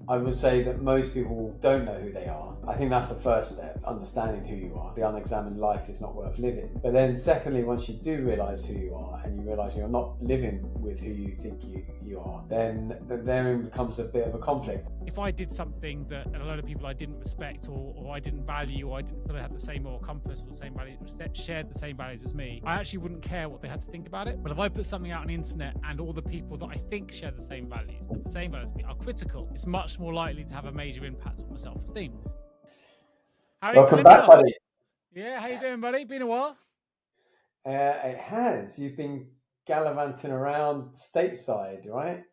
I would say that most people don't know who they are. I think that's the first step, understanding who you are. The unexamined life is not worth living. But then secondly, once you do realise who you are and you realise you're not living with who you think you are, then therein becomes a bit of a conflict. If I did something that a lot of people I didn't respect or I didn't value or I didn't feel they had the same moral compass or the same values, shared the same values as me, I actually wouldn't care what they had to think about it. But if I put something out on the internet and all the people that I think share the same values, have the same values as me, are critical, it's much more likely to have a major impact on my self-esteem. Harry Welcome back, Kalymnios. buddy. Yeah, how you doing, buddy? Been a while. It has. You've been gallivanting around stateside, right?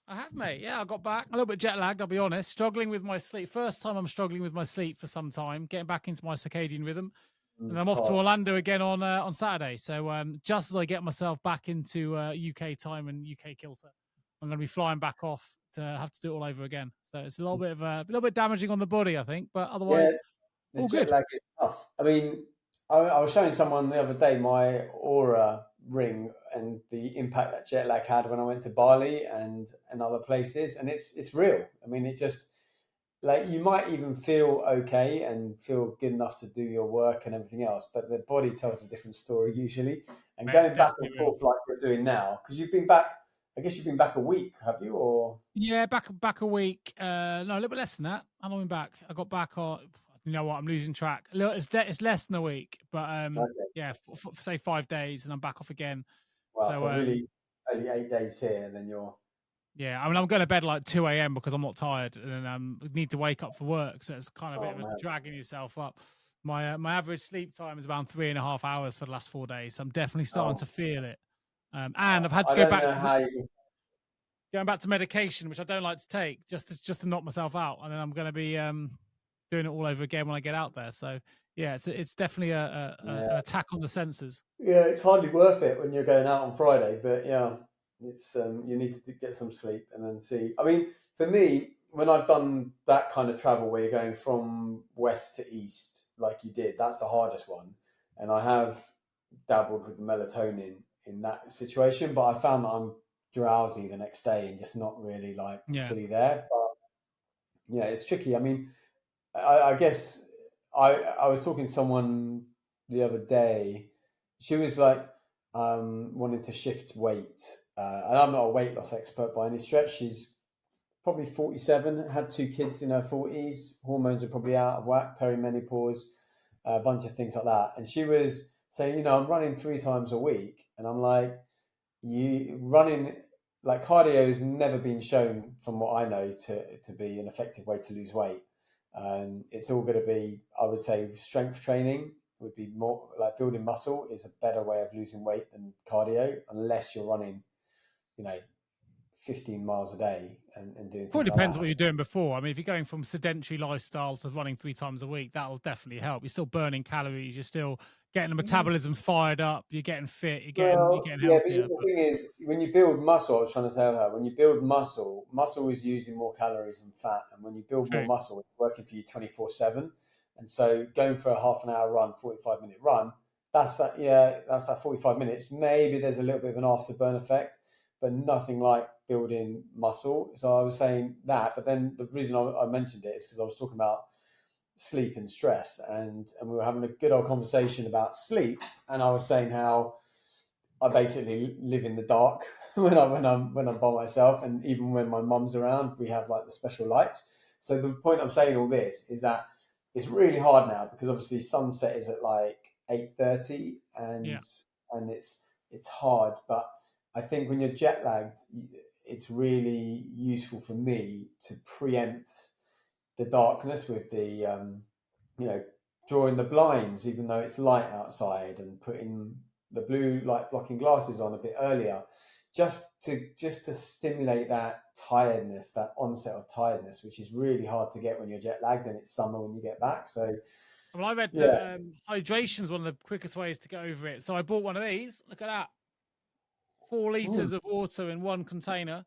I have, mate. Yeah, I got back a little bit jet lagged, I'll be honest. Struggling with my sleep. First time I'm struggling with my sleep for some time, getting back into my circadian rhythm. And I'm It's off to hard. Orlando again on Saturday. So just as I get myself back into UK time and UK kilter, I'm going to be flying back off to have to do it all over again. So it's a little bit damaging on the body, I think, but Yeah, otherwise, the all jet good. lag is tough. I mean, I was showing someone the other day my Aura ring and the impact that jet lag had when I went to Bali and other places, and it's real. I mean, it just like you might even feel okay and feel good enough to do your work and everything else, but the body tells a different story usually. And Mate, it's going back definitely and real. forth like we're doing now, because you've been back, I guess you've been back a week, have you? Or Yeah, back a week. No, a little bit less than that. How long been back? I got back on. You know what? I'm losing track. It's less than a week, but okay, yeah, say 5 days, and I'm back off again. wow, So so really only 8 days here, and then you're yeah, I mean, I'm going to bed like 2 a.m. because I'm not tired and need to wake up for work. So it's kind of a oh bit of a man, dragging yourself up. My average sleep time is around 3.5 hours for the last 4 days. So I'm definitely starting oh, to feel it. And I've had to I go don't back know to how you. going back to medication, which I don't like to take, just to knock myself out. And then I'm going to be doing it all over again when I get out there. So yeah, it's definitely Yeah, an attack on the senses. yeah, it's hardly worth it when you're going out on Friday, but yeah, it's you need to get some sleep and then see. I mean, for me, when I've done that kind of travel where you're going from west to east, like you did, that's the hardest one. And I have dabbled with melatonin in that situation, but I found that I'm drowsy the next day and just not really like Yeah. fully there. But yeah, it's tricky. I mean, I guess I was talking to someone the other day. She was like wanting to shift weight, and I'm not a weight loss expert by any stretch. She's probably 47, had two kids in her 40s. Hormones are probably out of whack, perimenopause, a bunch of things like that. And she was saying, I'm running 3 times a week, and I'm like, you running like cardio has never been shown, from what I know, to be an effective way to lose weight. It's all going to be, I would say, strength training would be more like building muscle is a better way of losing weight than cardio, unless you're running, you know, 15 miles a day and doing Well, it things like depends that. what you're doing before. I mean, if you're going from sedentary lifestyle to running 3 times a week, that'll definitely help. You're still burning calories. You're still getting the metabolism fired up. You're getting fit. You're Well, getting yeah, but healthier. the But thing is, when you build muscle, I was trying to tell her, when you build muscle, muscle is using more calories than fat. And when you build more true. muscle, it's working for you 24/7. And so going for a half an hour run, 45-minute run, that's that 45 minutes. Maybe there's a little bit of an afterburn effect, but nothing like building muscle. So I was saying that, but then the reason I mentioned it is because I was talking about sleep and stress, and we were having a good old conversation about sleep, and I was saying how I basically live in the dark when I'm by myself, and even when my mum's around, we have like the special lights. So the point I'm saying all this is that it's really hard now because obviously sunset is at like 8:30, Yeah. and it's hard. But I think when you're jet lagged, it's really useful for me to preempt the darkness with the you know drawing the blinds even though it's light outside and putting the blue light blocking glasses on a bit earlier just to stimulate that tiredness, that onset of tiredness, which is really hard to get when you're jet lagged and it's summer when you get back. So Well, I read yeah. that hydration is one of the quickest ways to get over it. So I bought one of these. Look at that, 4 liters of water in one container,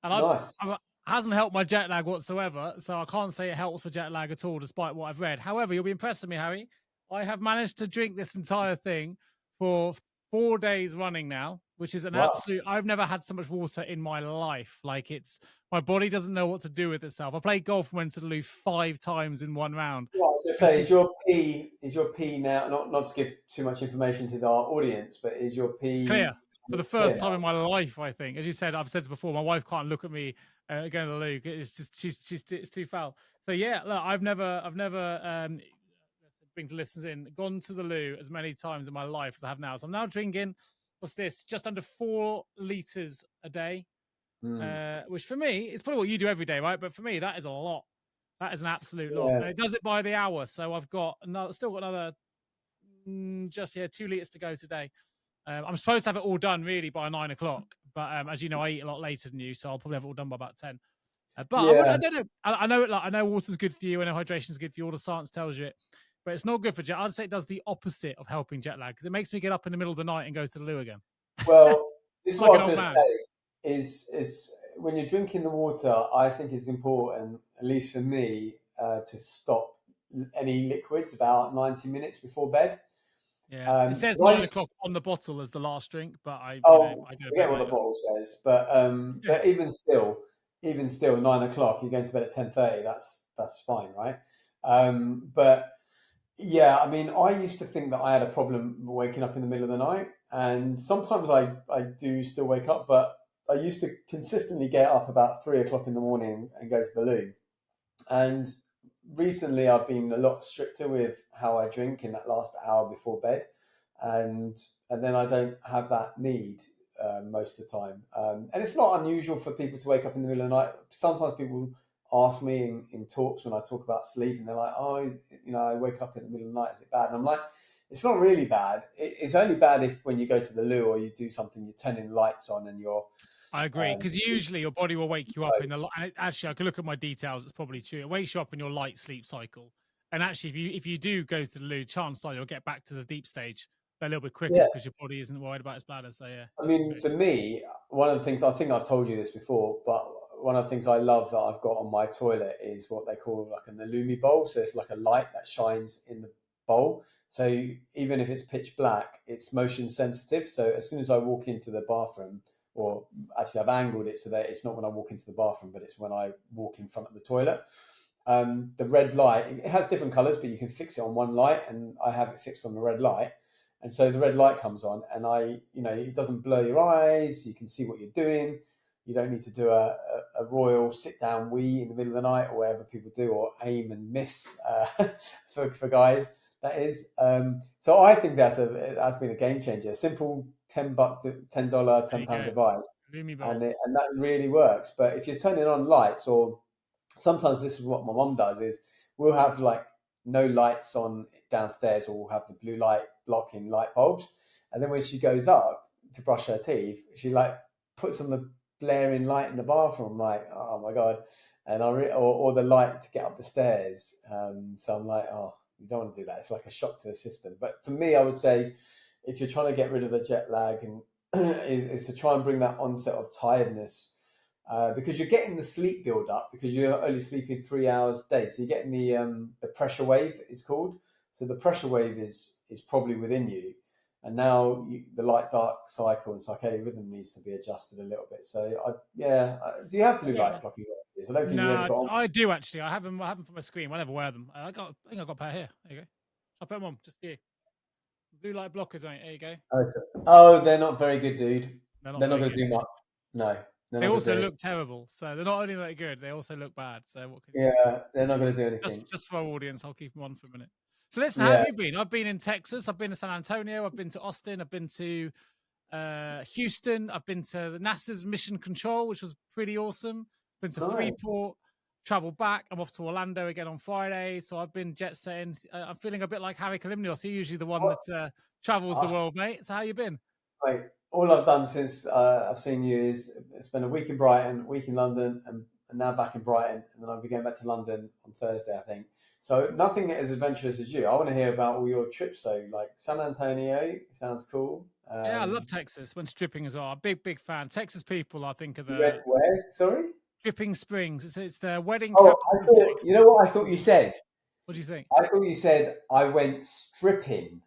and Nice. hasn't helped my jet lag whatsoever. So I can't say it helps for jet lag at all, despite what I've read. However, you'll be impressed with me, Harry. I have managed to drink this entire thing for 4 days running now, which is an Wow. absolute. I've never had so much water in my life. Like, it's my body doesn't know what to do with itself. I played golf and went to the loo 5 times in one round. Well, I was going to This say, is is your pee now, not to give too much information to our audience, but is your clear pee for the clear first time now? in my life. I think, as you said, I've said this before. My wife can't look at me going to the loo. It's just it's too foul. So yeah, look, I've never bring to listeners in gone to the loo as many times in my life as I have now. So I'm now drinking. What's this? Just under 4 liters a day, Mm. which for me, it's probably what you do every day, right? But for me, that is a lot. That is an absolute lot, Yeah. and it does it by the hour. So I've got another, still got another, just 2 liters to go today. I'm supposed to have it all done really by 9 o'clock, but as you know, I eat a lot later than you, so I'll probably have it all done by about 10. But I Yeah. don't know. I know it. Like, I know water's good for you. I know hydration's good for you. All the science tells you it, but it's not good for jet. I'd say it does the opposite of helping jet lag because it makes me get up in the middle of the night and go to the loo again. Well, this is Like what an I was old going to man. say is when you're drinking the water, I think it's important, at least for me, to stop any liquids about 90 minutes before bed. Yeah, it says When I nine used o'clock on the bottle as the last drink, but I, Oh, I go to forget bed what the later. bottle says, but even still, 9 o'clock, you're going to bed at 10:30. That's fine, right? But yeah, I mean, I used to think that I had a problem waking up in the middle of the night, and sometimes I do still wake up, but I used to consistently get up about 3 o'clock in the morning and go to the loo. And recently, I've been a lot stricter with how I drink in that last hour before bed, and and then I don't have that need most of the time. And it's not unusual for people to wake up in the middle of the night. Sometimes people ask me in talks when I talk about sleep, and they're like, "Oh, I wake up in the middle of the night. Is it bad?" And I'm like, "It's not really bad. It's only bad if when you go to the loo or you do something, you're turning lights on and you're I agree um, because usually your body will wake you up in the. Actually, I could look at my details. It's probably true. It wakes you up in your light sleep cycle, and actually, if you do go to the loo, chances are you'll get back to the deep stage a little bit quicker yeah." because your body isn't worried about its bladder. So yeah, I mean, okay. for me, one of the things I think I've told you this before, but one of the things I love that I've got on my toilet is what they call like an illumi bowl. So it's like a light that shines in the bowl. So even if it's pitch black, it's motion sensitive. So as soon as I walk into the bathroom, or actually I've angled it so that it's not when I walk into the bathroom, but it's when I walk in front of the toilet. The red light, it has different colors, but you can fix it on one light, and I have it fixed on the red light. And so the red light comes on, and it doesn't blur your eyes. You can see what you're doing. You don't need to do a royal sit down wee in the middle of the night or whatever people do, or aim and miss for guys. That is. So I think that's been a game changer. A simple $10, $10, There you £10 go. device, Lumi and bowl. and that really works. But if you're turning on lights, or sometimes this is what my mom does, is we'll have like no lights on downstairs, or we'll have the blue light blocking light bulbs, and then when she goes up to brush her teeth, she like puts on the blaring light in the bathroom. I'm like, oh my god. And or the light to get up the stairs. So I'm like, oh, you don't want to do that. It's like a shock to the system. But for me, I would say if you're trying to get rid of the jet lag, and is to try and bring that onset of tiredness, because you're getting the sleep build up because you're only sleeping 3 hours a day. So you're getting the pressure wave is called. So the pressure wave is probably within you, and now the light dark cycle and circadian rhythm needs to be adjusted a little bit. So do you have blue Yeah. light blocking glasses? I don't think you ever No, got on. I do actually. I have them. I have them for my screen. I never wear them. I think I got a pair here. There you go. I'll put them on just for you. Blue light blockers, mate. There you go. Oh, they're not very good, dude. They're not They're not very going to good. do much. No, they're They not going to also do look anything. terrible. So they're not only that good, they also look bad. So what can you do? Yeah, they're not going to do anything. Just for our audience, I'll keep them on for a minute. So listen, how have Yeah, you been? I've been in Texas. I've been to San Antonio. I've been to Austin. I've been to Houston. I've been to the NASA's Mission Control, which was pretty awesome. Been to nice. Freeport. Travel back. I'm off to Orlando again on Friday. So I've been jet setting. I'm feeling a bit like Harry Kalymnios. He's usually the one What? that travels the world, mate. So how you been? Mate, all I've done since I've seen you is spend a week in Brighton, a week in London, and now back in Brighton, and then I'll be going back to London on Thursday, I think. So nothing as adventurous as you. I want to hear about all your trips though. Like San Antonio sounds cool. Yeah, I love Texas. Went stripping as well. I'm a big fan. Texas people, I think, are You went the where? Sorry. Dripping Springs. It's the wedding Oh, capital I of thought you know Texas. what I thought you said. What do you think? I thought you said I went stripping.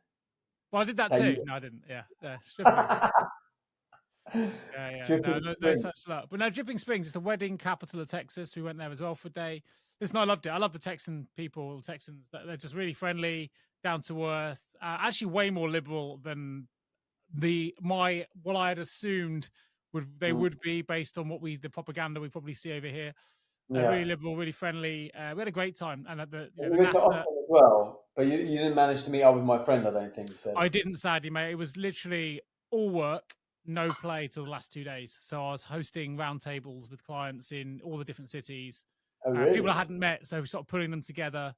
Well, I did that That too. you... No, I didn't. Yeah, stripping. Yeah. No, Dripping no spring. such luck. But no, Dripping Springs is the wedding capital of Texas. We went there as well for a day. Listen, I loved it. I love the Texan people, Texans. They're just really friendly, down to earth. Actually, way more liberal than what I had assumed Mm. would be based on the propaganda we probably see over here. Really Yeah. liberal, really friendly. We had a great time, and at the We went to NASA. Austin as well, but you didn't manage to meet up with my friend, I don't think you said. I didn't, sadly, mate. It was literally all work, no play till the last 2 days. So I was hosting roundtables with clients in all the different cities, Oh, people I really? hadn't met. So sort of putting them together,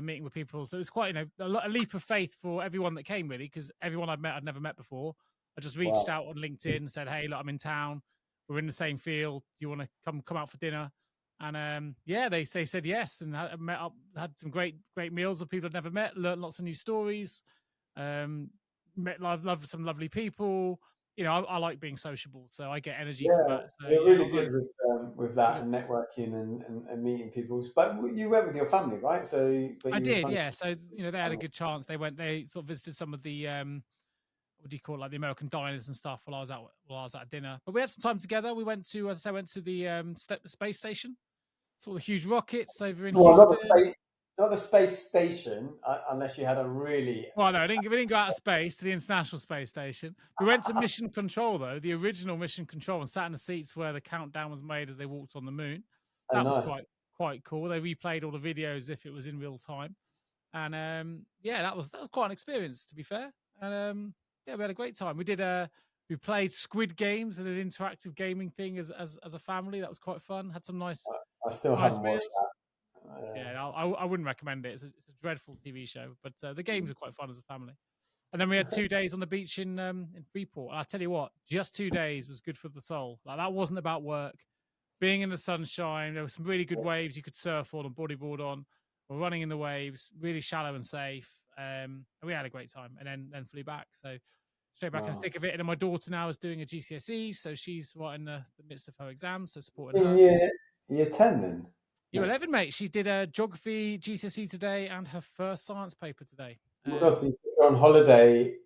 meeting with people. So it was quite, a leap of faith for everyone that came, really, because everyone I'd never met before. I just reached Wow. out on LinkedIn and said, "Hey, look, I'm in town. We're in the same field. Do you want to come out for dinner?" And yeah, they said yes, and met up, had some great meals with people I'd never met, learned lots of new stories. Um, Met love some lovely people. I like being sociable, so I get energy from Yeah, that. So you're yeah, really although good with that and networking and meeting people. But you went with your family, right? So, but I you were did, trying to yeah. So they had a family. good chance. They sort of visited some of the what do you call it, like the American diners and stuff while I was at dinner. But we had some time together. We went to, as I say, went to the space station. Saw the huge rockets over in Well, Houston. not the space station, unless you had a really... Well, no, we didn't go out of space to the International Space Station. We went to Mission Control, though, the original Mission Control, and sat in the seats where the countdown was made as they walked on the moon. Oh, That was nice. quite cool. They replayed all the videos if it was in real time, and yeah, that was quite an experience, to be fair. And yeah, we had a great time. We played Squid Games and an interactive gaming thing as a family. That was quite fun. Had some I still nice haven't watched meals. that. Yeah, I wouldn't recommend it. It's a dreadful TV show, but the games are quite fun as a family. And then we had 2 days on the beach in Freeport. And I tell you what, just 2 days was good for the soul. Like, that wasn't about work. Being in the sunshine, there were some really good waves you could surf on and bodyboard on. We're running in the waves, really shallow and safe. And we had a great time. And then flew back. So straight back in the Wow. thick of it. And then my daughter now is doing a GCSE, so she's right in the midst of her exams, so supporting In her. year 10 then? Year No. 11, mate. She did a geography GCSE today and her first science paper today. What else? You took her on holiday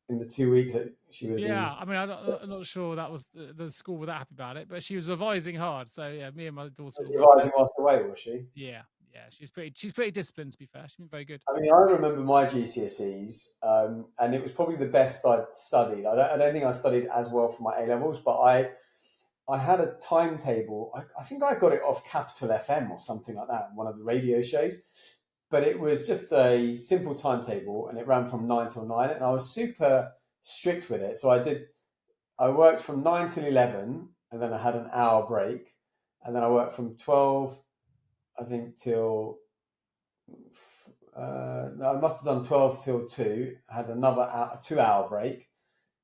in the 2 weeks that she would have Yeah, been... I mean, I'm not sure that was the school were that happy about it, but she was revising hard. So yeah, me and my daughter Was were she watching revising it. whilst away, was she? Yeah, yeah, she's pretty disciplined, to be fair. She's been very good. I mean, I remember my GCSEs, and it was probably the best I'd studied. I don't think I studied as well for my A levels, but I had a timetable. I think I got it off Capital FM or something like that, one of the radio shows. But it was just a simple timetable, and it ran from 9 till 9, and I was super strict with it. So I worked from 9 till 11, and then I had an hour break, and then I worked from 12, I think, till no, I must have done 12 till 2. I had another a 2 hour break,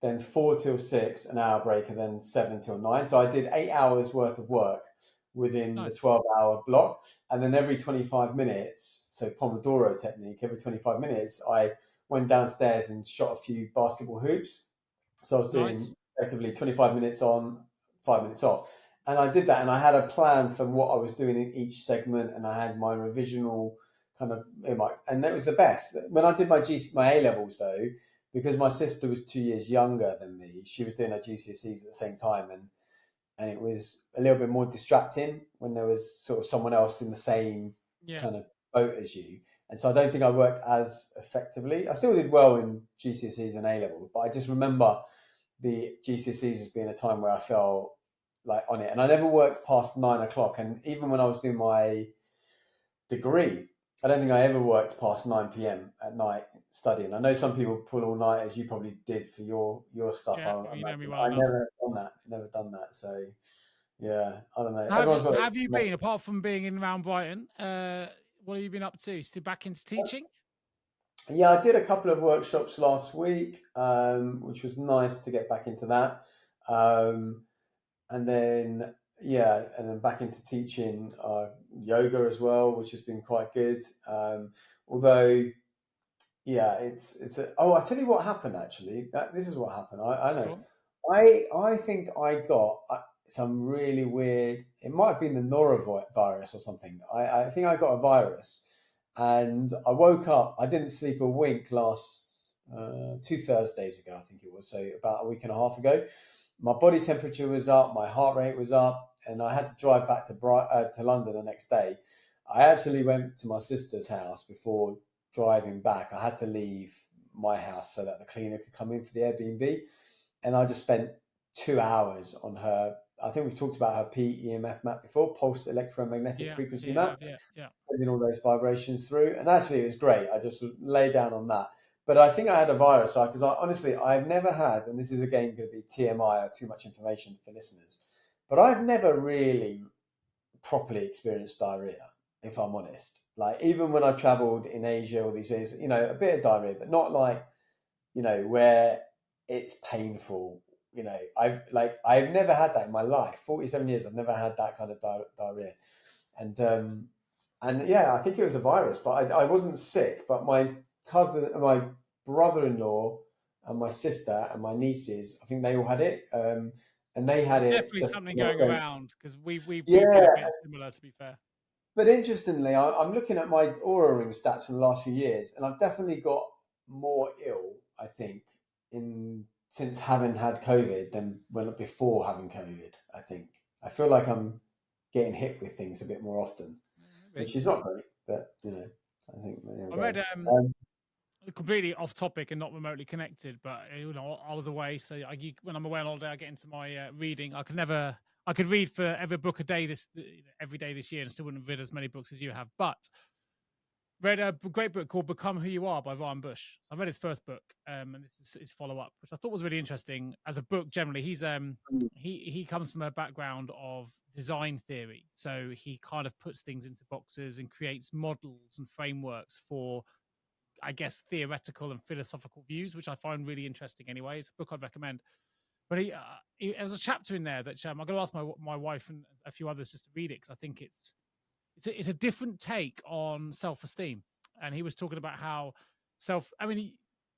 then 4 till 6, an hour break, and then 7 till 9. So I did 8 hours worth of work within the Nice, 12-hour block. And then every 25 minutes, so Pomodoro technique, every 25 minutes, I went downstairs and shot a few basketball hoops. So I was doing nice, effectively 25 minutes on, 5 minutes off. And I did that, and I had a plan for what I was doing in each segment, and I had my revisional kind of earmarked, and that was the best. When I did my A levels though, because my sister was 2 years younger than me, she was doing her GCSEs at the same time, and it was a little bit more distracting when there was sort of someone else in the same yeah, kind of boat as you. And so I don't think I worked as effectively. I still did well in GCSEs and A levels, but I just remember the GCSEs as being a time where I felt like on it, and I never worked past 9 o'clock. And even when I was doing my degree, I don't think I ever worked past 9 p.m. at night studying. I know some people pull all night, as you probably did for your stuff. yeah. I You know me imagine well I enough. never done that. So yeah, I don't know. So Everyone's got have you been, apart from being in around Brighton? What have you been up to? Still back into teaching? yeah. I did a couple of workshops last week, which was nice to get back into that. Um, and then and then back into teaching yoga as well, which has been quite good. Although I tell you what happened actually. This is what happened. I Go know. on. I think I got some really weird. It might have been the norovirus or something. I think I got a virus, and I woke up. I didn't sleep a wink two Thursdays ago, I think it was. So about a week and a half ago, my body temperature was up, my heart rate was up, and I had to drive back to London the next day. I actually went to my sister's house before driving back. I had to leave my house so that the cleaner could come in for the Airbnb, and I just spent 2 hours on her. I think we've talked about her PEMF map before, pulse electromagnetic Yeah, frequency you map, have. Yeah, yeah. sending all those vibrations through. And actually, it was great. I just lay down on that. But I think I had a virus because honestly, I've never had, and this is again going to be TMI or too much information for listeners, but I've never really properly experienced diarrhea, if I'm honest. Like even when I traveled in Asia all these days, a bit of diarrhea, but not like, where it's painful. I've never had that in my life. 47 years, I've never had that kind of diarrhea. And yeah, I think it was a virus, but I wasn't sick. But my brother-in-law, and my sister and my nieces, I think they all had it, and they had There's it definitely just something going around because we've been a yeah. bit similar, to be fair. But interestingly, I'm looking at my Aura Ring stats from the last few years, and I've definitely got more ill, I think, in since having had COVID than when before having COVID. I think I feel like I'm getting hit with things a bit more often, Maybe. which is not great. But I think there we I go. read Um, completely off topic and not remotely connected, but I was away, so when I'm away on holiday, I get into my reading. I could read for every book a day every day this year, and still wouldn't have read as many books as you have. But read a great book called "Become Who You Are" by Ryan Bush. So I read his first book, and this is his follow up, which I thought was really interesting as a book. Generally, he comes from a background of design theory, so he kind of puts things into boxes and creates models and frameworks for, I guess, theoretical and philosophical views, which I find really interesting. Anyway, it's a book I'd recommend. But there's a chapter in there that I'm going to ask my wife and a few others just to read it because I think it's a different take on self-esteem. And he was talking about how I mean,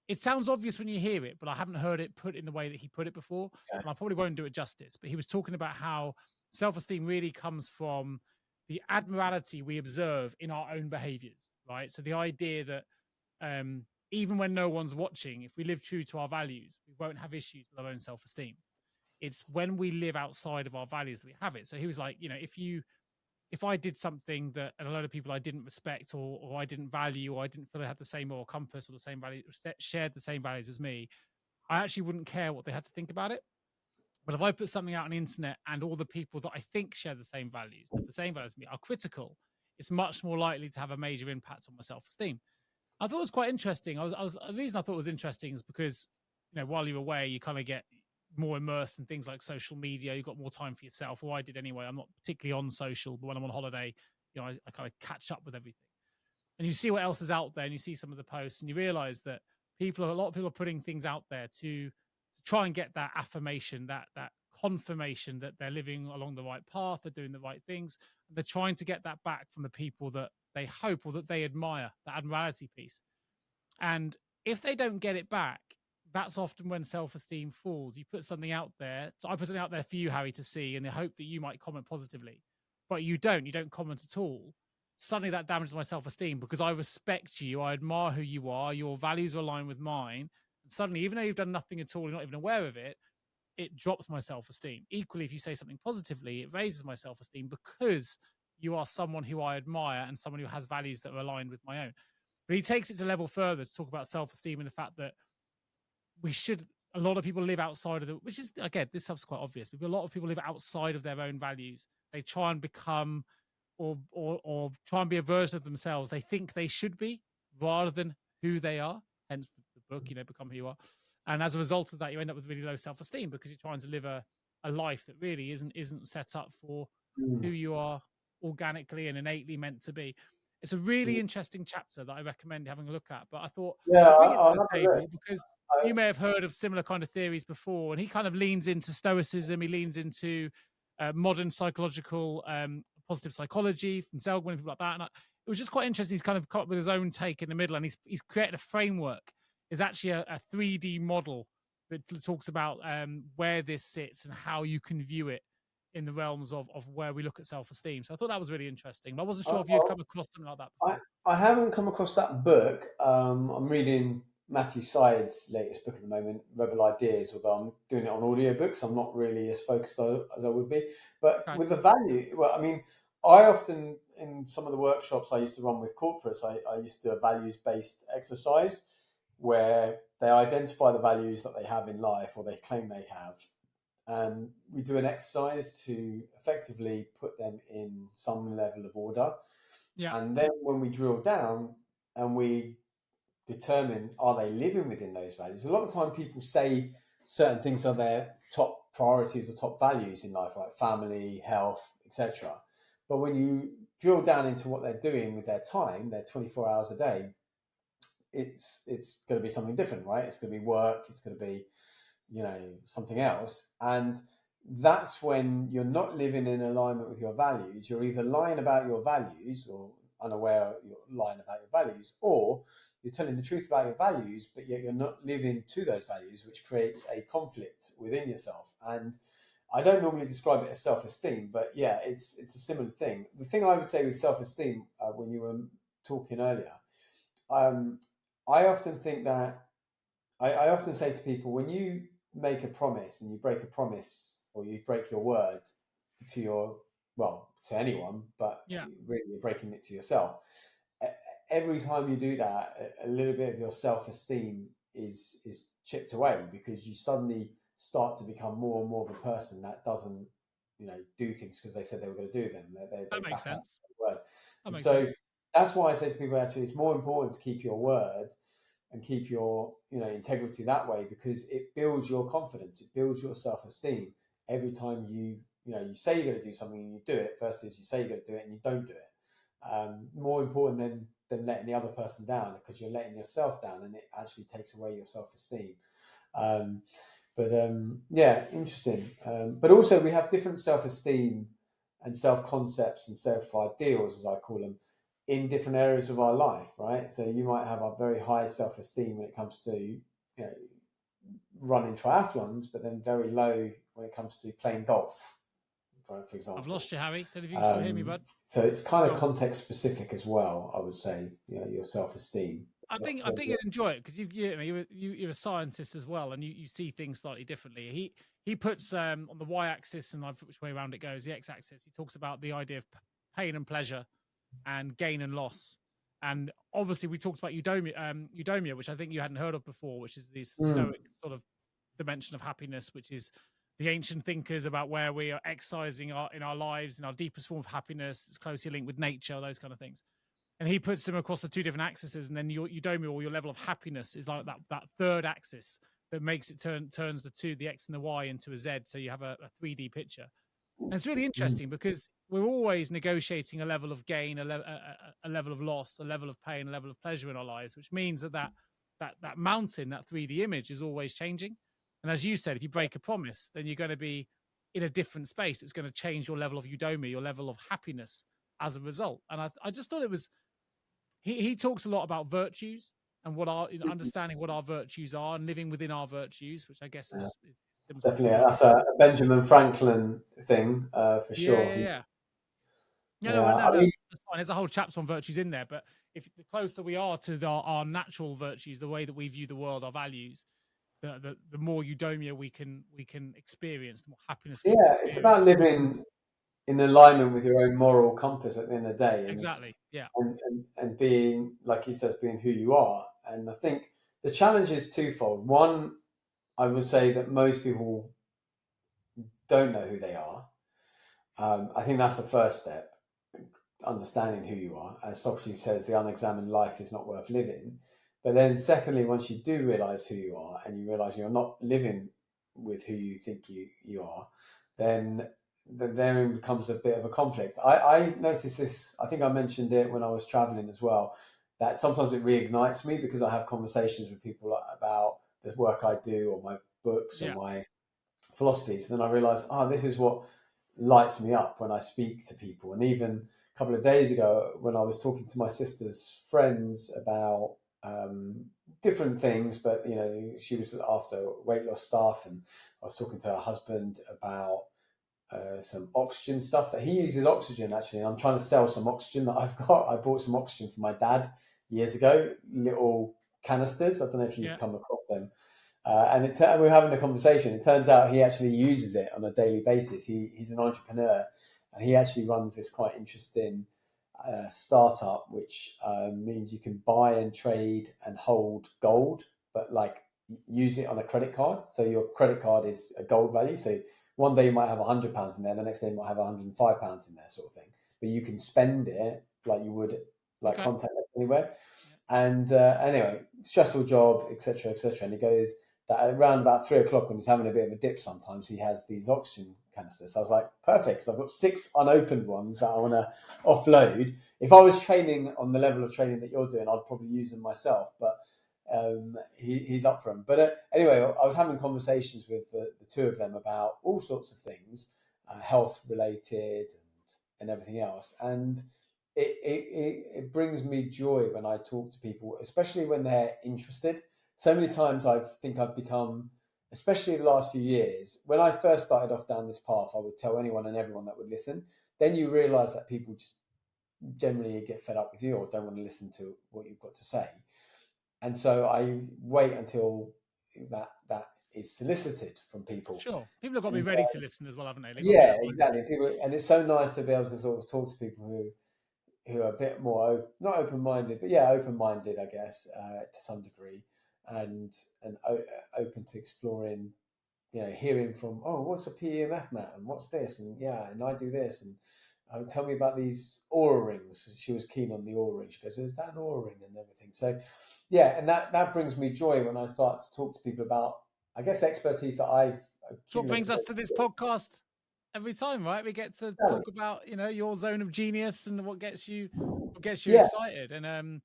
it sounds obvious when you hear it, but I haven't heard it put in the way that he put it before, okay. and I probably won't do it justice. But he was talking about how self-esteem really comes from the admiralty we observe in our own behaviors, right? So the idea that even when no one's watching, if we live true to our values, we won't have issues with our own self-esteem. It's when we live outside of our values that we have it. So he was like, if I did something that a lot of people I didn't respect or I didn't value or I didn't feel they had the same moral compass or the same value, shared the same values as me, I actually wouldn't care what they had to think about it. But if I put something out on the internet and all the people that I think share the same values, have the same values as me, are critical, it's much more likely to have a major impact on my self-esteem. I thought it was quite interesting. The reason I thought it was interesting is because, while you're away, you kind of get more immersed in things like social media. You've got more time for yourself, or I did anyway. I'm not particularly on social, but when I'm on holiday, I kind of catch up with everything. And you see what else is out there, and you see some of the posts, and you realize that a lot of people are putting things out there to try and get that affirmation, that confirmation that they're living along the right path, they're doing the right things. And they're trying to get that back from the people that they hope or that they admire, that admiralty piece. And if they don't get it back, that's often when self-esteem falls. You put something out there. So I put something out there for you, Harry, to see, in the hope that you might comment positively, but you don't comment at all. Suddenly that damages my self-esteem because I respect you, I admire who you are, your values are aligned with mine. And suddenly, even though you've done nothing at all, you're not even aware of it, it drops my self-esteem. Equally, if you say something positively, it raises my self-esteem because you are someone who I admire and someone who has values that are aligned with my own. But he takes it to a level further to talk about self-esteem and the fact that a lot of people live outside of which is, again, this stuff's quite obvious, but a lot of people live outside of their own values. They try and become or try and be a version of themselves they think they should be rather than who they are. Hence the book, Become Who You Are. And as a result of that, you end up with really low self-esteem because you're trying to live a life that really isn't set up for who you are organically and innately meant to be. It's a really interesting chapter that I recommend having a look at. But I thought Yeah, I'd bring it to I'll the have a look. table because you may have heard of similar kind of theories before. And he kind of leans into stoicism. He leans into modern psychological positive psychology from Seligman and people like that. And it was just quite interesting. He's kind of come up with his own take in the middle, and he's created a framework. It's actually a 3D model that talks about where this sits and how you can view it in the realms of where we look at self-esteem. So I thought that was really interesting. But I wasn't I, sure if you'd come across something like that I, before. I haven't come across that book. I'm reading Matthew Syed's latest book at the moment, Rebel Ideas, although I'm doing it on audiobooks. I'm not really as focused as I would be. But Okay. with the value, well, I mean, I often, in some of the workshops I used to run with corporates, I used to do a values-based exercise where they identify the values that they have in life or they claim they have. And we do an exercise to effectively put them in some level of order. Yeah. And then when we drill down and we determine are they living within those values, a lot of the time people say certain things are their top priorities or top values in life, like family, health, etc. But when you drill down into what they're doing with their time, their 24 hours a day, it's going to be something different, right? It's going to be work, it's going to be something else. And that's when you're not living in alignment with your values. You're either lying about your values or unaware you're lying about your values, or you're telling the truth about your values, but yet you're not living to those values, which creates a conflict within yourself. And I don't normally describe it as self-esteem, but yeah, it's a similar thing. The thing I would say with self-esteem, when you were talking earlier, um, I often think that I often say to people, when you make a promise and you break a promise or you break your word to to anyone, but Yeah. really you're breaking it to yourself. e- Every time you do that, a little bit of your self-esteem is chipped away because you suddenly start to become more and more of a person that doesn't, do things because they said they were going to do them. They That makes back out sense. their word, That and makes so sense. that's why I say to people, actually, it's more important to keep your word and keep your integrity that way, because it builds your confidence, it builds your self-esteem every time you say you're going to do something and you do it versus you say you're going to do it and you don't do it. More important than letting the other person down, because you're letting yourself down and it actually takes away your self-esteem. um, yeah, interesting. But also we have different self-esteem and self-concepts and self-ideals, as I call them, in different areas of our life, right? So you might have a very high self-esteem when it comes to running triathlons, but then very low when it comes to playing golf, for I've example. lost you, Harry. Don't know if you can still hear me, bud. So it's kind of Go on. context specific as well, I would say. Your self-esteem. I think you'd enjoy it because you're a scientist as well, and you see things slightly differently. He puts on the y-axis, and I put which way around it goes, the x-axis. He talks about the idea of pain and pleasure, and gain and loss. And obviously, we talked about eudaimonia, which I think you hadn't heard of before, which is this Mm, stoic sort of dimension of happiness, which is the ancient thinkers about where we are exercising in our lives, in our deepest form of happiness. It's closely linked with nature, those kind of things. And he puts them across the two different axes, and then your eudaimonia, or your level of happiness, is like that third axis that makes it turns the x and the y into a z, so you have a 3D picture. And it's really mm, interesting because we're always negotiating a level of gain, a level of loss, a level of pain, a level of pleasure in our lives, which means that mountain, that 3D image, is always changing. And as you said, if you break a promise, then you're going to be in a different space. It's going to change your level of eudaimonia, your level of happiness as a result. And I just thought it was he talks a lot about virtues and what our mm. understanding what our virtues are and living within our virtues, which I guess Yeah, is similar to what definitely. you That's a Benjamin Franklin thing, for yeah, sure. yeah, yeah. No, no, Yeah, no, I no. mean, That's fine. There's a whole chapter on virtues in there, but if the closer we are to our natural virtues, the way that we view the world, our values, the more eudaimonia we can experience, the more happiness we can yeah, it's about experience. living in alignment with your own moral compass at the end of the day, and Exactly. Yeah. being, like he says, being who you are. And I think the challenge is twofold. One, I would say that most people don't know who they are. I think that's the first step, understanding who you are. As Socrates says, the unexamined life is not worth living. But then, secondly, once you do realize who you are and you realize you're not living with who you think you are, then therein becomes a bit of a conflict. I noticed this, I think I mentioned it when I was traveling as well, that sometimes it reignites me because I have conversations with people about the work I do or my books or Yeah. my philosophies. And then I realized, this is what lights me up when I speak to people. And even a couple of days ago, when I was talking to my sister's friends about different things, but she was after weight loss stuff, and I was talking to her husband about some oxygen stuff that he uses oxygen. Actually, I'm trying to sell some oxygen that I've got. I bought some oxygen for my dad years ago, little canisters. I don't know if you've Yeah. come across them. And we were having a conversation. It turns out he actually uses it on a daily basis. He's an entrepreneur, and he actually runs this quite interesting startup, which means you can buy and trade and hold gold, but like use it on a credit card. So your credit card is a gold value. So one day you might have £100 in there, the next day you might have £105 in there, sort of thing. But you can spend it like you would like Okay. contactless anywhere. Yeah. And anyway, stressful job, etc., etc. And he goes that around about 3 o'clock when he's having a bit of a dip, sometimes he has these oxygen canisters. So I was like, perfect. So I've got 6 unopened ones that I want to offload. If I was training on the level of training that you're doing, I'd probably use them myself. But he's up for them. But anyway, I was having conversations with the two of them about all sorts of things, health related and everything else. And it brings me joy when I talk to people, especially when they're interested. So many times I think I've become, especially the last few years, when I first started off down this path, I would tell anyone and everyone that would listen. Then you realize that people just generally get fed up with you or don't want to listen to what you've got to say. And so I wait until that is solicited from people. Sure. People have got to be And ready to listen as well, haven't they? They've got to be yeah, open-minded. exactly. People, and it's so nice to be able to sort of talk to people who are a bit more not open-minded, but yeah, open-minded, I guess, to some degree, and open to exploring, hearing from, oh, what's a PEMF, Matt, and what's this, and yeah, and I do this, and tell me about these aura rings. She was keen on the aura ring. She goes, is that an aura ring, and everything. So yeah, and that brings me joy when I start to talk to people about, I guess, expertise that I've That's what brings accumulated. us to this podcast every time, right? We get to Yeah, talk about, your zone of genius and what gets you yeah, excited. And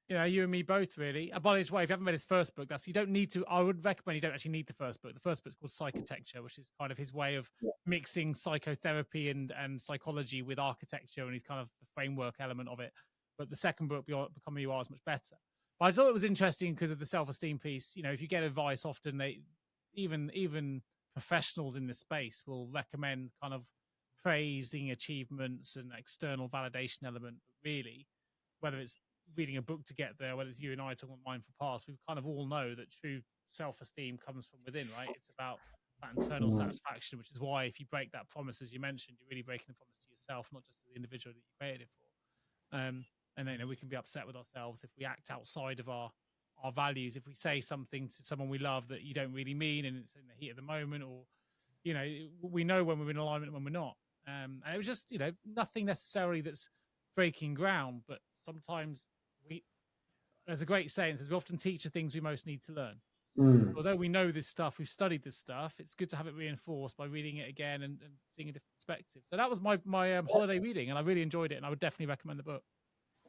you and me both really. By the way, if you haven't read his first book, you don't need to. I would recommend you don't actually need the first book. The first book's called Psychotecture, which is kind of his way of mixing psychotherapy and psychology with architecture, and he's kind of the framework element of it. But the second book, Become Who You Are, is much better. But I thought it was interesting because of the self-esteem piece. If you get advice, often they even professionals in this space will recommend kind of praising achievements and external validation element. But really, whether it's reading a book to get there, whether it's you and I talking about Mindful Past, we kind of all know that true self-esteem comes from within, right? It's about that internal satisfaction, which is why if you break that promise, as you mentioned, you're really breaking the promise to yourself, not just to the individual that you created it for. And then we can be upset with ourselves if we act outside of our values. If we say something to someone we love that you don't really mean, and it's in the heat of the moment, or we know when we're in alignment and when we're not. And it was just nothing necessarily that's breaking ground, but sometimes there's a great saying that says we often teach the things we most need to learn. So although we know this stuff, we've studied this stuff, it's good to have it reinforced by reading it again and seeing a different perspective. So that was my holiday reading, and I really enjoyed it, and I would definitely recommend the book.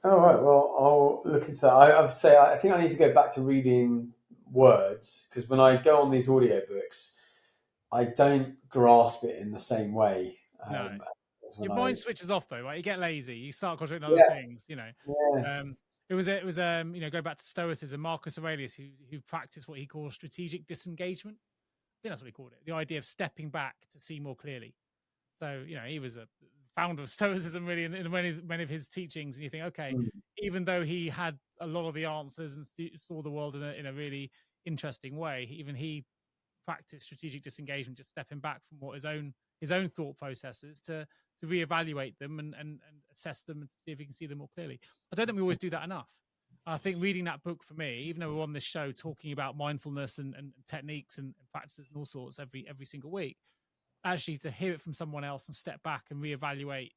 All right. Well, I'll look into that. I think I need to go back to reading words, because when I go on these audiobooks, I don't grasp it in the same way. No, As your when mind switches off though, right? You get lazy, you start concentrating on other yeah, things. yeah, It was go back to Stoicism. Marcus Aurelius, who practiced what he calls strategic disengagement. I think that's what he called it. The idea of stepping back to see more clearly. So, he was a founder of Stoicism really in many of his teachings. And you think, okay, mm, even though he had a lot of the answers and saw the world in a really interesting way, even he practiced strategic disengagement, just stepping back from what his own thought processes to reevaluate them and assess them and to see if he can see them more clearly. I don't think we always do that enough. I think reading that book for me, even though we're on this show talking about mindfulness and techniques and practices and all sorts every single week, actually to hear it from someone else and step back and reevaluate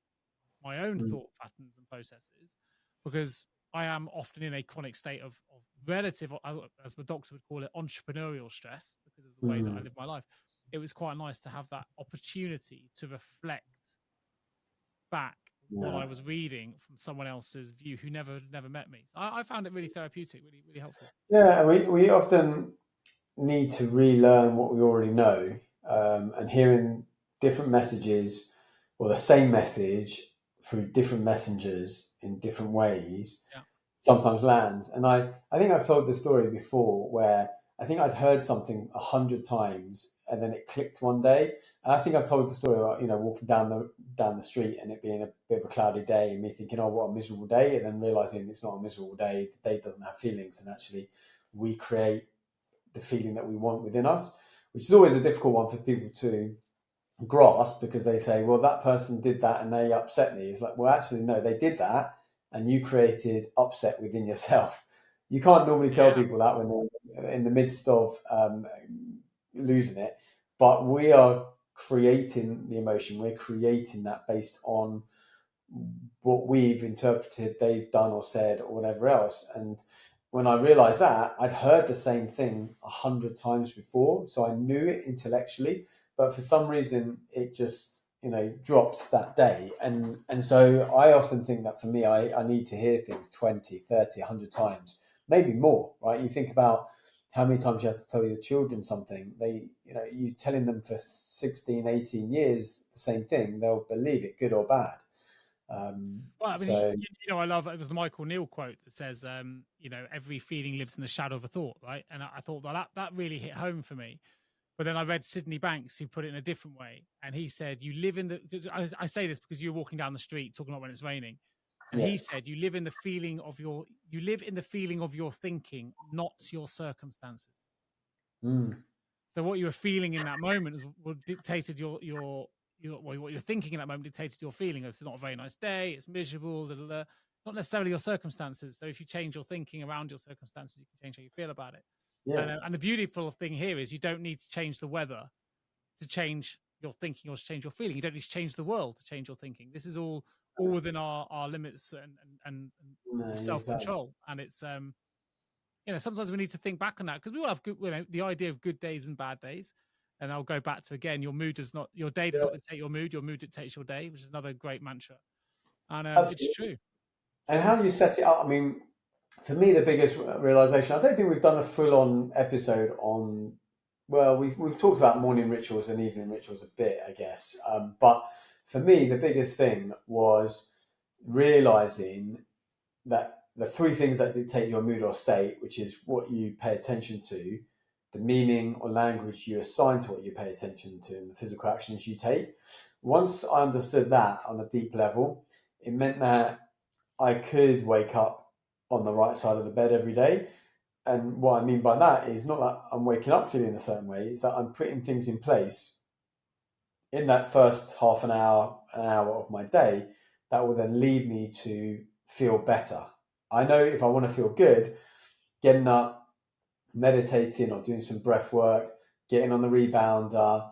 my own mm, thought patterns and processes, because I am often in a chronic state of relative, as the doctor would call it, entrepreneurial stress because of the way that I mm, live my life. It was quite nice to have that opportunity to reflect back what yeah. I was reading from someone else's view who never met me. So I found it really therapeutic, really, really helpful. Yeah, we often need to relearn what we already know, and hearing different messages or the same message through different messengers in different ways Yeah. sometimes lands. And I think I've told the story before where I think I'd heard something 100 times, and then it clicked one day. And I think I've told the story about, walking down the street and it being a bit of a cloudy day, and me thinking, oh, what a miserable day, and then realizing it's not a miserable day. The day doesn't have feelings, and actually we create the feeling that we want within us, which is always a difficult one for people to grasp, because they say, well, that person did that and they upset me. It's like, well, actually, no, they did that and you created upset within yourself. You can't normally tell Yeah. people that when they're in the midst of losing it, but we are creating the emotion. We're creating that based on what we've interpreted they've done or said or whatever else. And when I realized that, I'd heard the same thing 100 times before, so I knew it intellectually, but for some reason it just dropped that day. And so I often think that for me, I need to hear things 20, 30, 100 times, maybe more, right? You think about how many times you have to tell your children something. You telling them for 16, 18 years the same thing, they'll believe it, good or bad. Well, I mean, So I love it was the Michael Neal quote that says, every feeling lives in the shadow of a thought, right? And I thought that really hit home for me. But then I read Sydney Banks, who put it in a different way, and he said, "You live in the." I say this because you're walking down the street talking about when it's raining, and yeah. he said, "You live in the feeling of your. You live in the feeling of your thinking, not your circumstances." Mm. So what you were feeling in that moment is what dictated what you're thinking in that moment dictated your feeling. It's not a very nice day. It's miserable. Blah, blah, blah. Not necessarily your circumstances. So if you change your thinking around your circumstances, you can change how you feel about it. Yeah. And the beautiful thing here is you don't need to change the weather to change your thinking or to change your feeling. You don't need to change the world to change your thinking. This is all within our limits and No, of yeah, self exactly. control. And it's sometimes we need to think back on that because we all have good, the idea of good days and bad days. And I'll go back to again, your day does Yeah, not dictate your mood dictates your day, which is another great mantra. And it's absolutely. true. And how you set it up, I mean, for me, the biggest realization, I don't think we've done a full-on episode on, well, we've talked about morning rituals and evening rituals a bit, I guess. But for me, the biggest thing was realizing that the three things that dictate your mood or state, which is what you pay attention to, the meaning or language you assign to what you pay attention to, and the physical actions you take. Once I understood that on a deep level, it meant that I could wake up on the right side of the bed every day. And what I mean by that is not that I'm waking up feeling a certain way, it's that I'm putting things in place in that first half an hour of my day that will then lead me to feel better. I know if I want to feel good, getting up, meditating or doing some breath work, getting on the rebounder,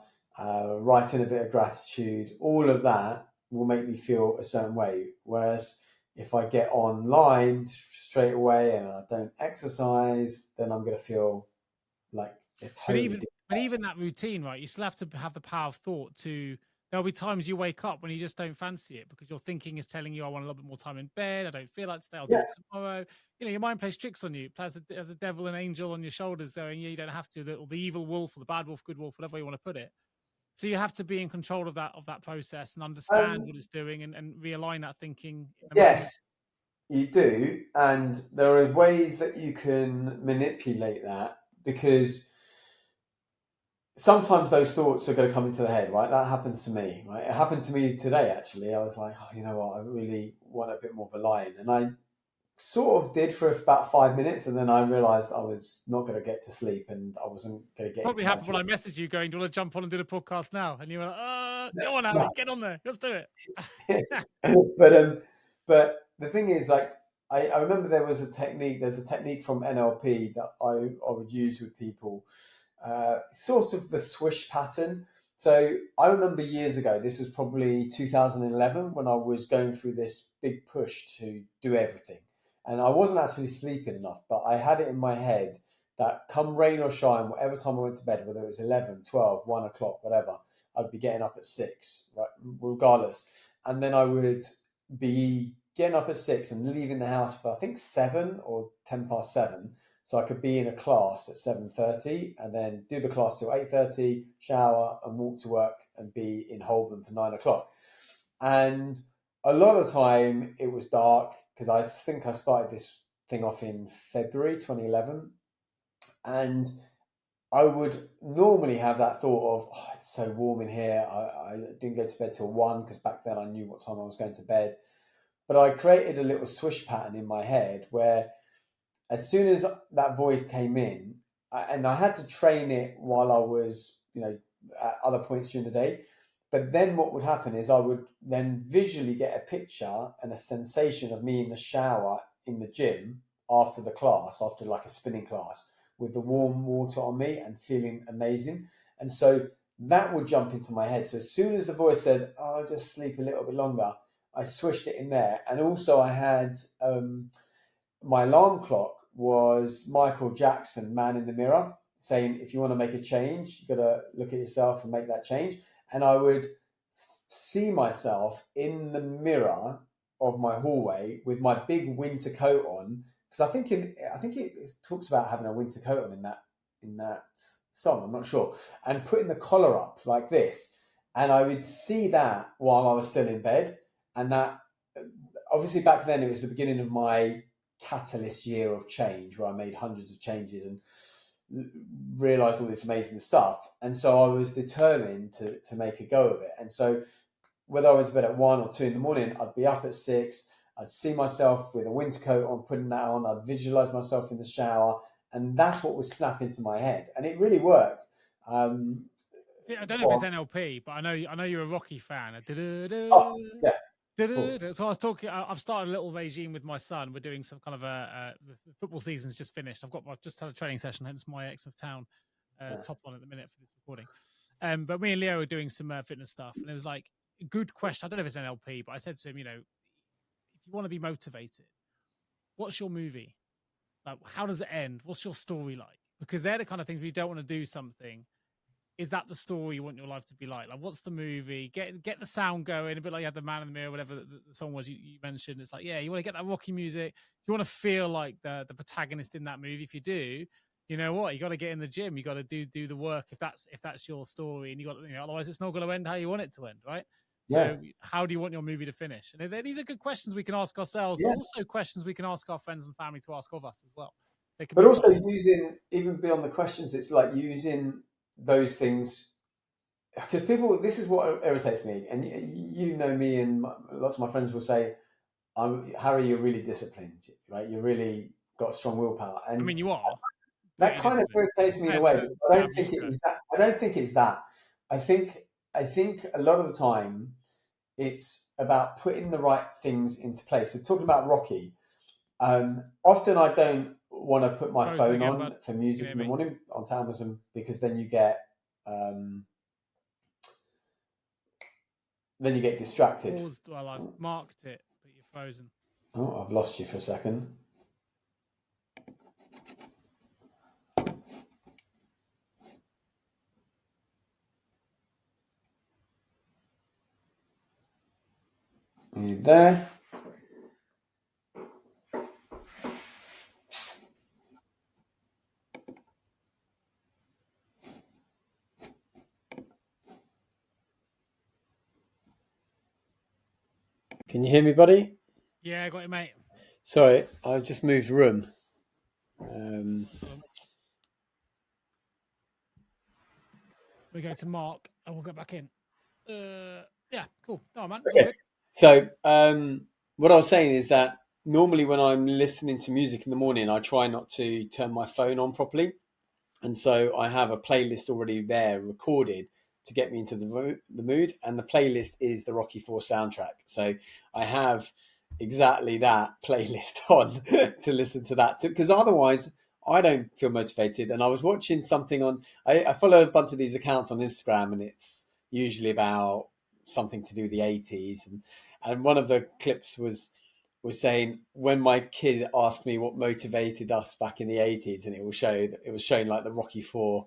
writing a bit of gratitude, all of that will make me feel a certain way. Whereas if I get online straight away and I don't exercise, then I'm going to feel like a But totally even different. but even that routine, right? You still have to have the power of thought to. There'll be times you wake up when you just don't fancy it because your thinking is telling you, "I want a little bit more time in bed. I don't feel like today. I'll do Yeah. it tomorrow." Your mind plays tricks on you. It plays as a devil and angel on your shoulders, going, "Yeah, you don't have to." Or the evil wolf, or the bad wolf, good wolf, whatever you want to put it. So you have to be in control of that process and understand Um, what it's doing and realign that thinking in the moment. yes, you do. And there are ways that you can manipulate that, because sometimes those thoughts are going to come into the head, right? That happens to me, right? It happened to me today, actually. I was like, oh, you know what? I really want a bit more of a line. And I sort of did for about 5 minutes. And then I realized I was not going to get to sleep and I wasn't going to get into Probably my happened when dream. I messaged you going, "Do you want to jump on and do the podcast now?" And you were like, go on, Harry, get on there. Let's do it." but but the thing is, like, I remember there's a technique from NLP that I would use with people, sort of the swish pattern. So I remember years ago, this was probably 2011, when I was going through this big push to do everything. And I wasn't actually sleeping enough, but I had it in my head that come rain or shine, whatever time I went to bed, whether it was 11, 12, 1 o'clock, whatever, I'd be getting up at 6, right, regardless. And then I would be getting up at 6 and leaving the house for, I think, 7 or 10 past 7, so I could be in a class at 7:30 and then do the class till 8:30, shower and walk to work and be in Holborn for 9 o'clock. And a lot of time it was dark, because I think I started this thing off in February 2011. And I would normally have that thought of, oh, it's so warm in here. I didn't go to bed till 1 because back then I knew what time I was going to bed. But I created a little swish pattern in my head where as soon as that voice came in, and I had to train it while I was, at other points during the day. But then what would happen is I would then visually get a picture and a sensation of me in the shower in the gym after the class, after like a spinning class, with the warm water on me and feeling amazing. And so that would jump into my head. So as soon as the voice said, "Oh, I'll just sleep a little bit longer," I swished it in there. And also I had my alarm clock was Michael Jackson, Man in the Mirror, saying, if you want to make a change, you've got to look at yourself and make that change. And I would see myself in the mirror of my hallway with my big winter coat on, because I think it talks about having a winter coat on in that song. I'm not sure, and putting the collar up like this, and I would see that while I was still in bed, and that obviously back then it was the beginning of my catalyst year of change where I made hundreds of changes and realized all this amazing stuff. And so I was determined to make a go of it. And so whether I went to bed at 1 or 2 in the morning, I'd be up at 6. I'd see myself with a winter coat on, putting that on. I'd visualize myself in the shower. And that's what would snap into my head. And it really worked. See, I don't know if it's NLP, but I know you're a Rocky fan. Oh, yeah. So I was talking. I've started a little regime with my son. We're doing some kind of the football season's just finished. I've just had a training session, hence my Exmouth Town top on at the minute for this recording. But me and Leo are doing some fitness stuff, and it was like a good question. I don't know if it's NLP, but I said to him, if you want to be motivated, what's your movie? Like, how does it end? What's your story like? Because they're the kind of things where you don't want to do something. Is that the story you want your life to be like? Like, what's the movie? Get the sound going, a bit like you had the Man in the Mirror, whatever the song was you mentioned. It's like, yeah, you want to get that Rocky music. You want to feel like the protagonist in that movie. If you do, you know what? You got to get in the gym. You got to do the work if that's your story, and you got otherwise it's not going to end how you want it to end, right? So, how do you want your movie to finish? And these are good questions we can ask ourselves, but also questions we can ask our friends and family to ask of us as well. But also using, even beyond the questions, it's like using those things, because people, this is what irritates me, and you know me, and lots of my friends will say, Harry, you're really disciplined, right? You really got strong willpower. And I mean, you are. That kind of irritates me in a way, but I don't think it's that. I don't think it's that. I think a lot of the time it's about putting the right things into place. So talking about Rocky, often I don't want to put my phone on for music in the morning onto Amazon, because then you get distracted. Well, I've marked it, but you're frozen. Oh, I've lost you for a second. Are you there? Can you hear me, buddy? Yeah, I got it, mate. Sorry, I've just moved room. We're going to Mark, and we'll go back in. Yeah, cool. Oh, man. Okay. So, what I was saying is that normally when I'm listening to music in the morning, I try not to turn my phone on properly. And so I have a playlist already there recorded to get me into the mood. And the playlist is the Rocky IV soundtrack. So I have exactly that playlist on to listen to that, because otherwise I don't feel motivated. And I was watching something I follow a bunch of these accounts on Instagram, and it's usually about something to do with the 80s. And one of the clips was saying, when my kid asked me what motivated us back in the 80s, and it was showing like the Rocky IV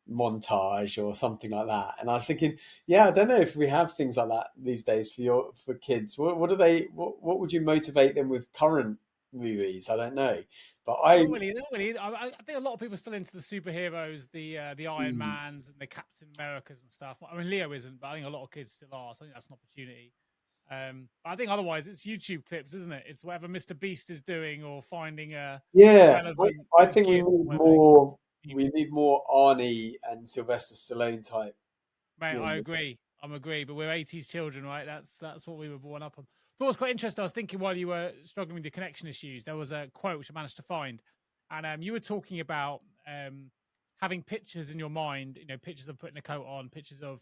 montage or something like that. And I was thinking, I don't know if we have things like that these days for kids. What would you motivate them with current movies? I don't know, but not really. I think a lot of people are still into the superheroes, the Iron Mans and the Captain Americas and stuff. I mean, Leo isn't, but I think a lot of kids still are. So I think that's an opportunity. I think otherwise it's YouTube clips, isn't it? It's whatever Mr. Beast is doing, or finding a I think we need more we need more Arnie and Sylvester Stallone type. Mate, You I know, agree. I'm agree, but we're 80s children, right? That's what we were born up on. Thought it was quite interesting. I was thinking while you were struggling with your connection issues, there was a quote which I managed to find, and you were talking about having pictures in your mind. You know, pictures of putting a coat on, pictures of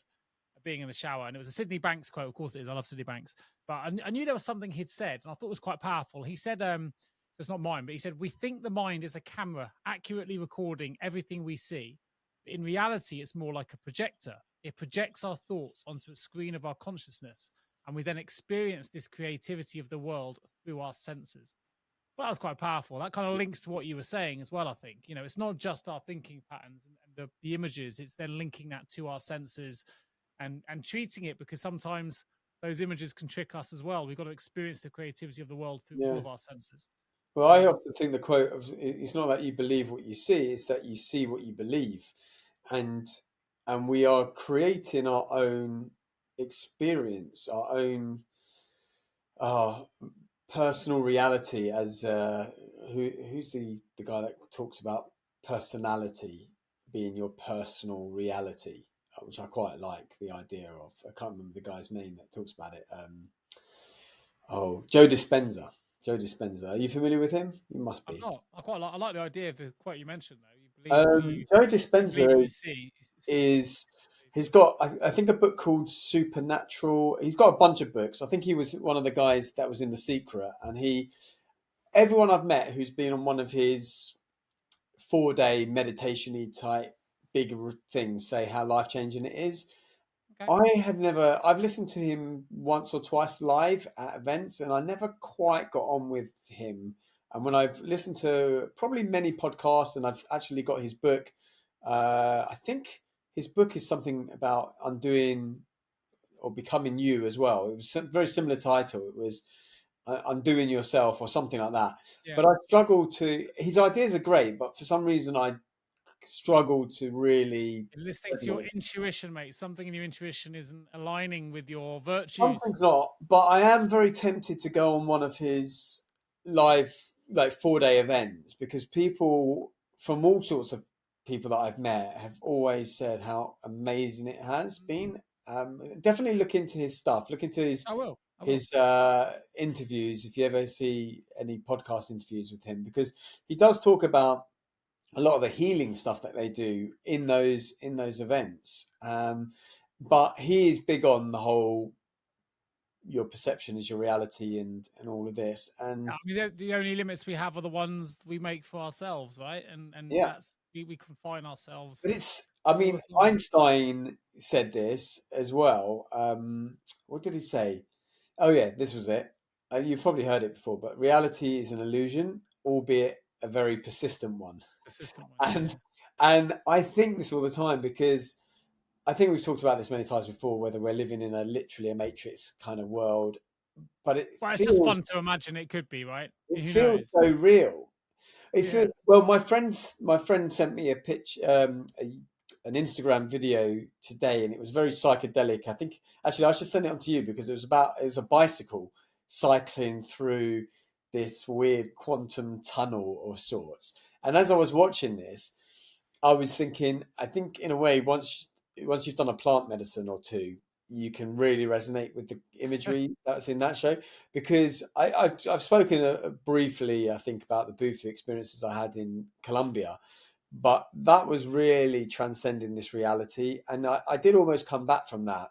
being in the shower, and it was a Sydney Banks quote. Of course, it is. I love Sydney Banks, but I knew there was something he'd said, and I thought it was quite powerful. He said, so it's not mine, but he said, "We think the mind is a camera accurately recording everything we see. But in reality, it's more like a projector. It projects our thoughts onto a screen of our consciousness, and we then experience this creativity of the world through our senses." Well, that was quite powerful. That kind of links to what you were saying as well, I think. You know, it's not just our thinking patterns and the images, it's then linking that to our senses and treating it, because sometimes those images can trick us as well. We've got to experience the creativity of the world through all yeah. of our senses. Well, I often think the quote of it's not that you believe what you see; it's that you see what you believe, and we are creating our own experience, our own uh, personal reality. As who's the guy that talks about personality being your personal reality, which I quite like the idea of. I can't remember the guy's name that talks about it. Oh, Joe Dispenza. Joe Dispenza. Are you familiar with him? You must I'm be. not. I like the idea of the quote you mentioned though. You believe what Joe you believe Dispenza what you see. is he's got I think a book called Supernatural. He's got a bunch of books. I think he was one of the guys that was in The Secret, and he everyone I've met who's been on one of his 4-day meditation-y type big things say how life changing it is. Okay. I have never. I've listened to him once or twice live at events, and I never quite got on with him. And when I've listened to probably many podcasts, and I've actually got his book, I think his book is something about undoing or becoming you as well. It was a very similar title. It was undoing yourself or something like that. Yeah. But I struggle to. His ideas are great, but for some reason I struggle to really. Listening to your intuition, mate. Something in your intuition isn't aligning with your virtues. Something's not, but I am very tempted to go on one of his live, like 4-day events, because people from all sorts of people that I've met have always said how amazing it has been. Definitely look into his stuff. Look into I will. I will. his interviews if you ever see any podcast interviews with him, because he does talk about a lot of the healing stuff that they do in those events. But he is big on the whole your perception is your reality and all of this. I And mean, the only limits we have are the ones we make for ourselves, right? And yeah, that's we confine ourselves but it's, I all mean, the time. Einstein said this as well. What did he say? Oh, yeah, this was it. You've probably heard it before, but reality is an illusion, albeit a very persistent one. The system one, yeah, And yeah. I think this all the time because I think we've talked about this many times before, whether we're living in a literally a matrix kind of world, but Well, it's just fun to imagine it could be, right? it Who feels knows? so real. It feels Yeah. well. My friend sent me a pitch, an Instagram video today, and it was very psychedelic. I think actually I should send it on to you because it was a bicycle cycling through this weird quantum tunnel of sorts. And as I was watching this, I was thinking, I think in a way, once you've done a plant medicine or two, you can really resonate with the imagery that's in that show. Because I've spoken briefly, I think, about the booth experiences I had in Colombia, but that was really transcending this reality, and I did almost come back from that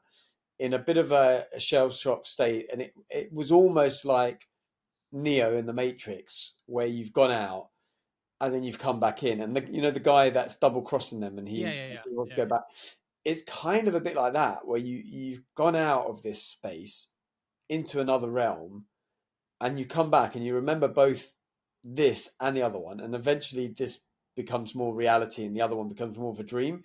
in a bit of a shell shock state, and it was almost like Neo in the Matrix, where you've gone out and then you've come back in, and the guy that's double crossing them, and Yeah, he yeah, yeah, wants to yeah. go back. It's kind of a bit like that, where you've gone out of this space into another realm, and you come back and you remember both this and the other one, and eventually this becomes more reality, and the other one becomes more of a dream,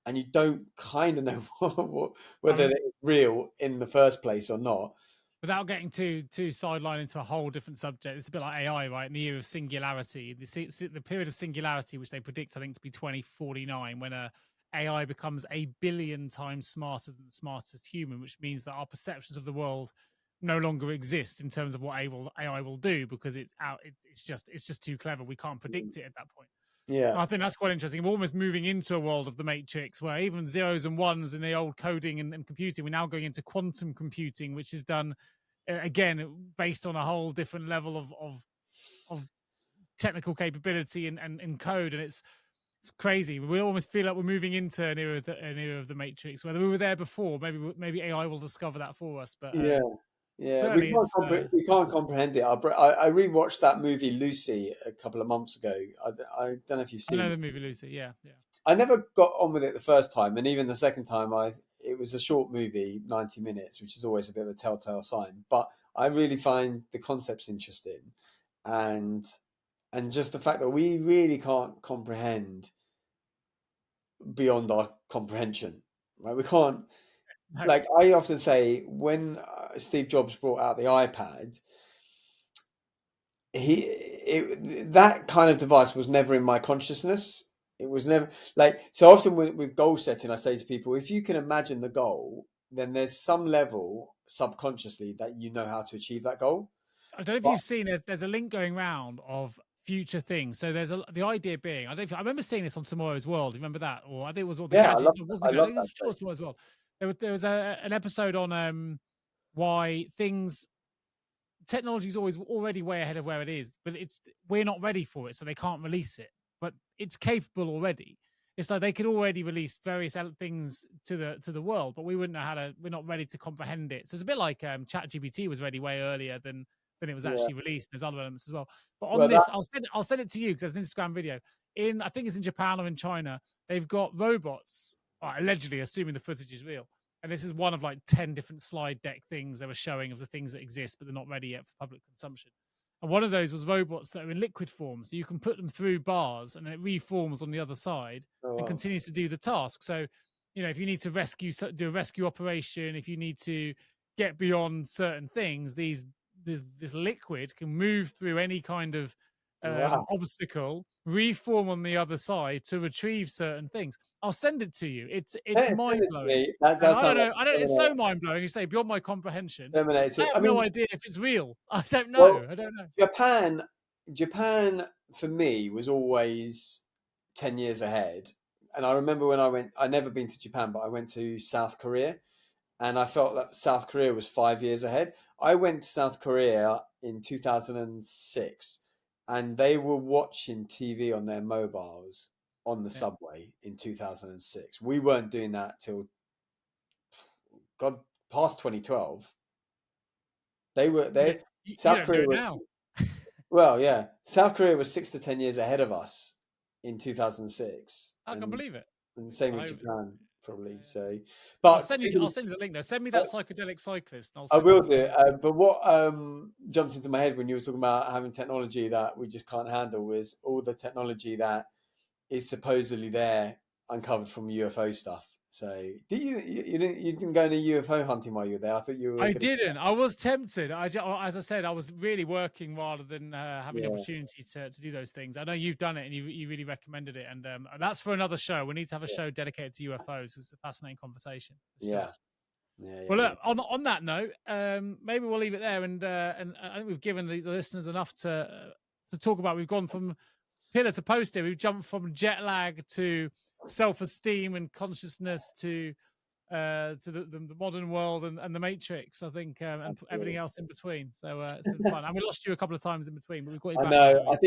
and you don't kind of know I whether mean, it's real in the first place or not. without getting too sidelined into a whole different subject, it's a bit like AI, right? In the year of singularity, the period of singularity, which they predict, I think, to be 2049, when a AI becomes 1 billion times smarter than the smartest human, which means that our perceptions of the world no longer exist in terms of what AI will do because it's out. It's just too clever. We can't predict it at that point. Yeah. I think that's quite interesting. We're almost moving into a world of the matrix where even zeros and ones in the old coding and computing, we're now going into quantum computing, which is done again based on a whole different level of technical capability and code. And it's crazy. We almost feel like we're moving into an era of the matrix. Whether we were there before, maybe AI will discover that for us. But Yeah. Yeah, certainly, it's we can't comprehend it. I rewatched that movie Lucy a couple of months ago. I don't know if you've I seen know it. the movie Lucy. Yeah, yeah. I never got on with it the first time, and even the second time, it was a short movie, 90 minutes, which is always a bit of a telltale sign. But I really find the concepts interesting, and just the fact that we really can't comprehend beyond our comprehension. Right? We can't. No, Like I often say, when Steve Jobs brought out the iPad, that kind of device was never in my consciousness. It was never like so often with goal setting. I say to people, if you can imagine the goal, then there's some level subconsciously that you know how to achieve that goal. I don't know if But you've seen. There's a link going around of future things. So the idea being, I don't. I remember seeing this on Tomorrow's World. You remember that? Or I think it was all the yeah, gadget. It wasn't I the gadget. love It that was sure it show. was Tomorrow's World. There was an episode on why things technology is always already way ahead of where it is, but we're not ready for it, so they can't release it. But it's capable already. It's like they could already release various things to the world, but we wouldn't know how to. We're not ready to comprehend it. So it's a bit like ChatGPT was ready way earlier than it was Yeah. actually released. There's other elements as well. But on Well, that this, I'll send it to you because there's an Instagram video. I think it's in Japan or in China. They've got robots, allegedly, assuming the footage is real, and this is one of like 10 different slide deck things they were showing of the things that exist, but they're not ready yet for public consumption. And one of those was robots that are in liquid form. So you can put them through bars and it reforms on the other side oh, and well. continues to do the task. So, if you need to do a rescue operation, if you need to get beyond certain things, this liquid can move through any kind of Wow. obstacle, reform on the other side to retrieve certain things. I'll send it to you. It's Send mind it to blowing, me. That and does I sound don't like know. I don't. It's so mind blowing. You say beyond my comprehension. I Terminator. have I no mean, idea if it's real. I don't well, know. I don't know. Japan for me was always 10 years ahead. And I remember when I never been to Japan, but I went to South Korea and I felt that South Korea was 5 years ahead. I went to South Korea in 2006 and they were watching TV on their mobiles on the Yeah. subway in 2006. We weren't doing that till God past 2012. You don't. You South don't do Korea it was now. Well, yeah. South Korea was 6 to 10 years ahead of us in 2006, I can believe it. and same I with hope it's. Japan probably. Yeah. So, I'll but send you. speaking I'll of, send you the link. Though. Send me I, that psychedelic cyclist. And I'll I send will you. do it. But what jumps into my head when you were talking about having technology that we just can't handle is all the technology that is supposedly there uncovered from UFO stuff. So, you didn't go any UFO hunting while you were there? I thought you were I going to. didn't. I was tempted. As I said, I was really working rather than having the Yeah, opportunity to do those things. I know you've done it and you really recommended it, and that's for another show. We need to have a yeah, show dedicated to UFOs. It's a fascinating conversation for sure. yeah, yeah, Well, yeah, yeah. look, on that note, maybe we'll leave it there, and I think we've given the listeners enough to talk about. We've gone from pillar to post here. We've jumped from jet lag to self-esteem and consciousness to the modern world and the Matrix, I think, and everything Absolutely. else in between. So it's been fun, and we lost you a couple of times in between, but we've got you I back now. know.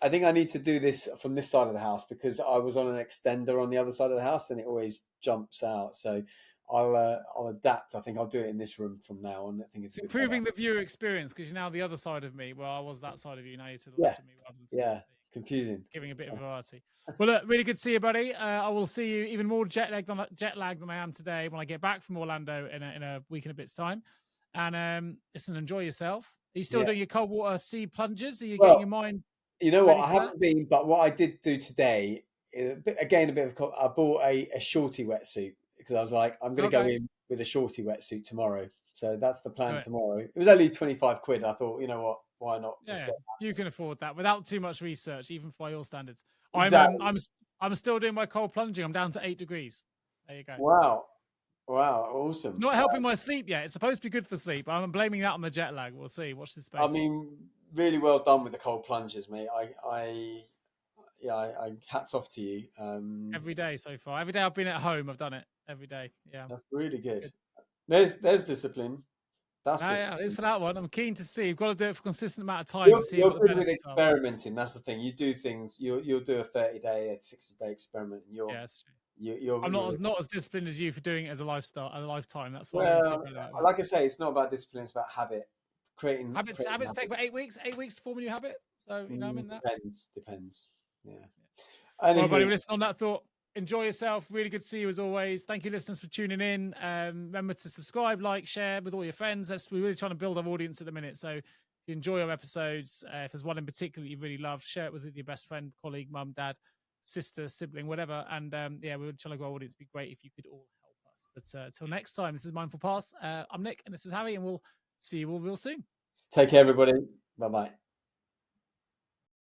I think I need to do this from this side of the house because I was on an extender on the other side of the house and it always jumps out. So I'll adapt. I think I'll do it in this room from now on. I think it's It's a bit better. improving the viewer experience because you're now the other side of me. Well, I was that side of you. Now you're to the Yeah, left of me rather than to the yeah. right. Confusing. Giving a bit of variety. Well, look, really good to see you, buddy. I will see you even more jet lagged than I am today when I get back from Orlando in a week and a bit's time. And listen, enjoy yourself. Are you still Yeah. doing your cold water sea plunges? Are you getting Well, your mind you know what? ready I for that? haven't been, but what I did do today, again, a bit of. I bought a shorty wetsuit because I was like, I'm going to go Okay. in with a shorty wetsuit tomorrow. So that's the plan Right. tomorrow. It was only 25 quid. I thought, you know what? Why not Yeah, just yeah, get you can afford that without too much research, even by your standards. I'm um, exactly. I'm I'm still doing my cold plunging. I'm down to 8 degrees. There you go. Wow. Wow. It's Awesome. not helping my sleep yet. It's supposed to be good for sleep. I'm blaming that on the jet lag. We'll see. Watch this I space. mean, really well done with the cold plunges, mate. yeah, I hats off to you. Every day so far. Every day I've been at home, I've done it every day. Yeah. That's really good. Good. There's discipline. That's Yeah, it's discipline. for that one. I'm keen to see. You've got to do it for a consistent amount of time to see You're what the good with benefits are. experimenting. That's the thing. You do things. You'll do a 30-day, a 60-day experiment, and Yeah, that's true. I'm you're not as disciplined as you for doing it as a lifestyle, a lifetime. That's why I need to well. get better at that. Like I say, it's not about discipline. It's about habit. Creating Habits take habit. about 8 weeks. 8 weeks to form a new habit. So I'm in that. Depends. Yeah. Well, buddy, Anywho, listen on that thought. Enjoy yourself. Really good to see you as always. Thank you, listeners, for tuning in. Remember to subscribe, like, share with all your friends. We're really trying to build our audience at the minute. So if you enjoy our episodes, if there's one in particular that you really love, share it with your best friend, colleague, mum, dad, sister, sibling, whatever. And yeah, we're trying to grow our audience. It'd be great if you could all help us. But until next time, this is Mindful Pass. I'm Nick, and this is Harry, and we'll see you all real soon. take care, everybody. Bye bye.